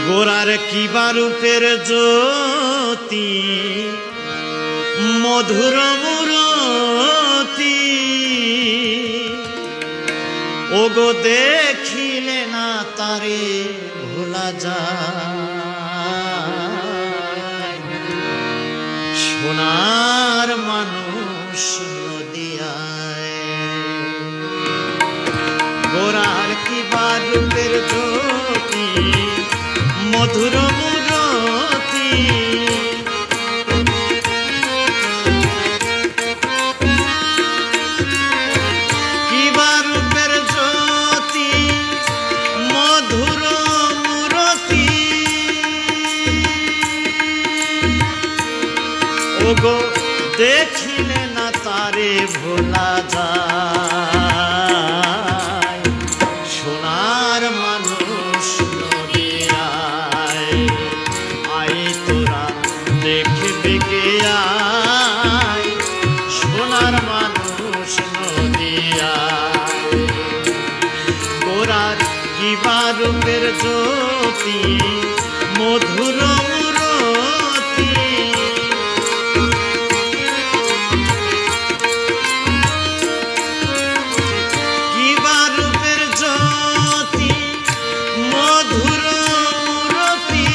গোরার কিবা রূপের জ্যোতি মধুর মূরতি ওগো দেখিলে না তারে ভোলা যায় সোনার মানুষ নদিয়ায় গোরার কিবা রূপের জ্যোতি মধুর মূরতি কিবা রূপের জ্যোতি মধুর মূরতি ওগো দেখিলে না তারে ভোলা যায় সোনার মানুষ নদিয়ায় আয় তোরা দেখবে কে আয় সোনার মানুষ নদিয়ায় গোরার কিবা রূপের জ্যোতি মধুর মূরতি কিবা রূপের জ্যোতি মধুর মূরতি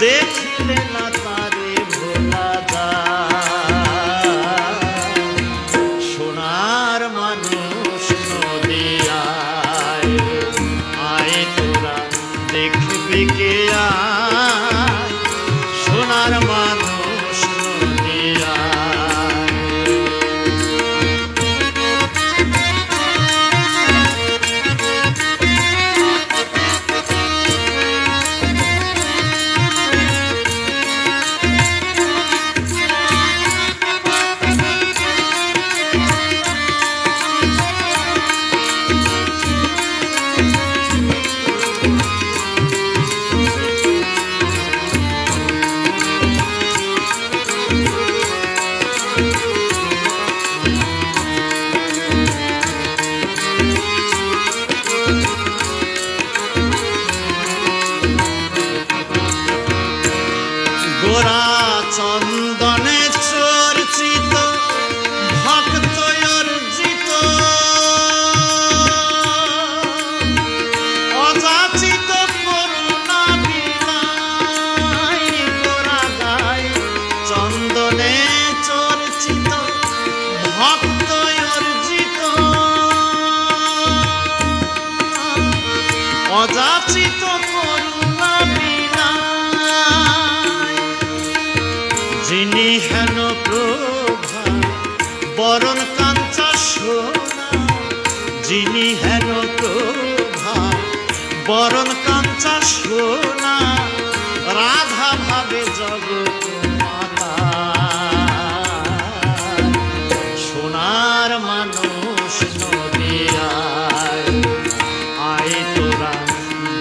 দেখিলে না তারে ভোলা যায় সোনার মানুষ নদিয়ায় আয় তোরা দেখবি কে আয় সোনার মানুষ নদিয়ায় গোরা চন্দনে চর্চিত ভক্ত অর্জিত অযাচিত করুণা বিনাই গোরা গায় চন্দনে চর্চিত ভক্ত অর্জিত অযাচিত করুণা যিনি হেন প্রভা বরণ কাঞ্চা সোনা যিনি হেন প্রভা বরণ কাঞ্চা সোনা রাধা ভাবে জগৎ মাতা সোনার মানুষ নদিয়ায় আয় তোরা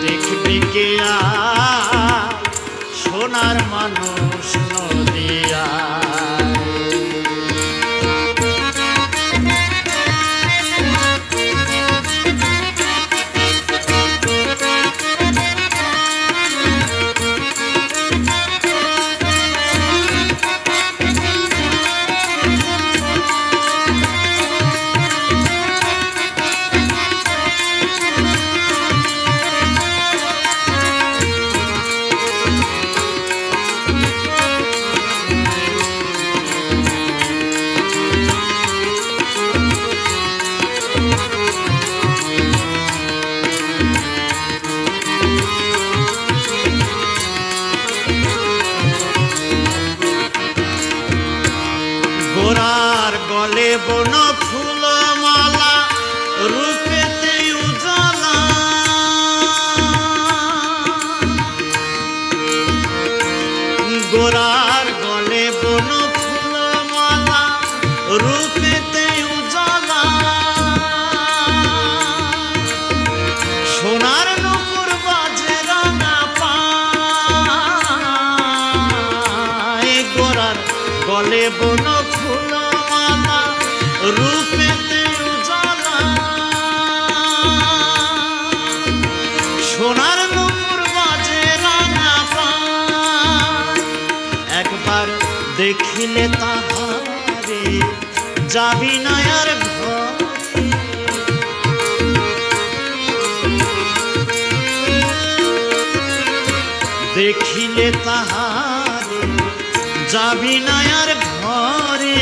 দেখবি কে আয় সোনার মানুষ নদিয়ায় গোরার গলে বন ফুল মালা রূপেতে উজালা গোরার গলে বন ফুল মালা রূপেতে উজালা সোনার নুপুর বাজে রাঙা পায় গোরার গলে বন ফুল মালা রূপেতে উজালা দেখিলে তাহারে যাবি না আর ঘরে। দেখিলে তাহারে যাবি না আর ঘরে,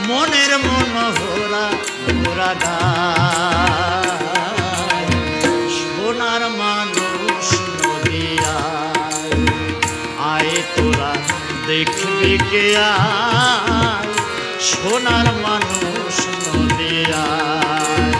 মনের মনোহরা ঘোরা গায়, সোনার মানুষ নদিয়ায় আয় তোরা দেখবি কে আয়, সোনার মানুষ নদিয়ায়।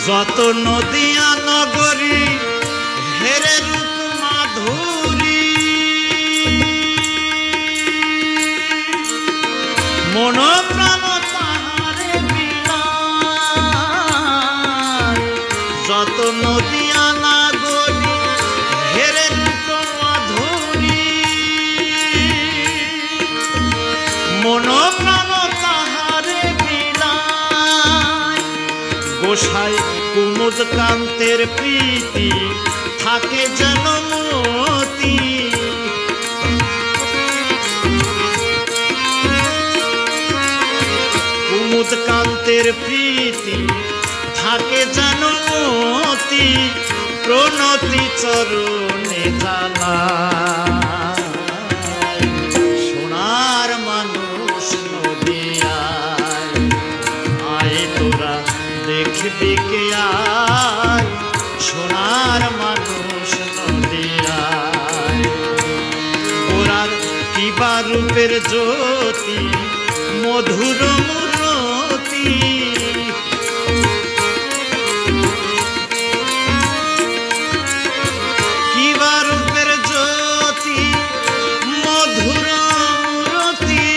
যত নদিয়া নগরী হেরে রূপ মাধুরী, মন প্রাণ তাহারে বিলায়। যত নদিয়া নগরী হেরে রূপ মাধুরী, মন প্রাণ তাহারে বিলায়। গোসাই কুমুদ কান্তের প্রীতি থাকে যেন মতি, কুমুদ কান্তের প্রীতি থাকে যেন মতি, প্রণতি চরণে জানায়, সোনার মানুষ নদিয়ায় আয় তোরা দেখবি কে আয়, সোনার মানুষ নদিয়ায়। ওরার কিবা রূপের জ্যোতি মধুর মূরতি, কিবা রূপের জ্যোতি মধুর মূরতি,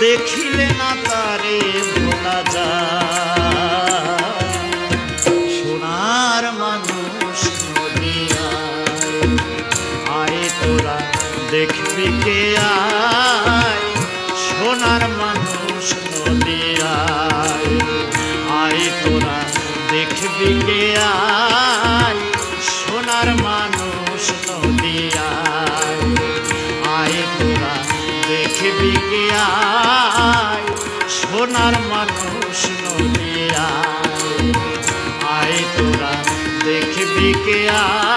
দেখিলে না তারে ভোলা যায়, সোনার মানুষ নদিয়ায় আয় তোরা দেখবি কে আয়, সোনার মানুষ নদিয়ায় আয় তোরা দেখবি কে আয়, সোনার মানুষ নদিয়ায় আয় তোরা দেখবি কে আয়, সোনার মানুষ নদিয়ায় আয় তোরা দেখবি কে আয়।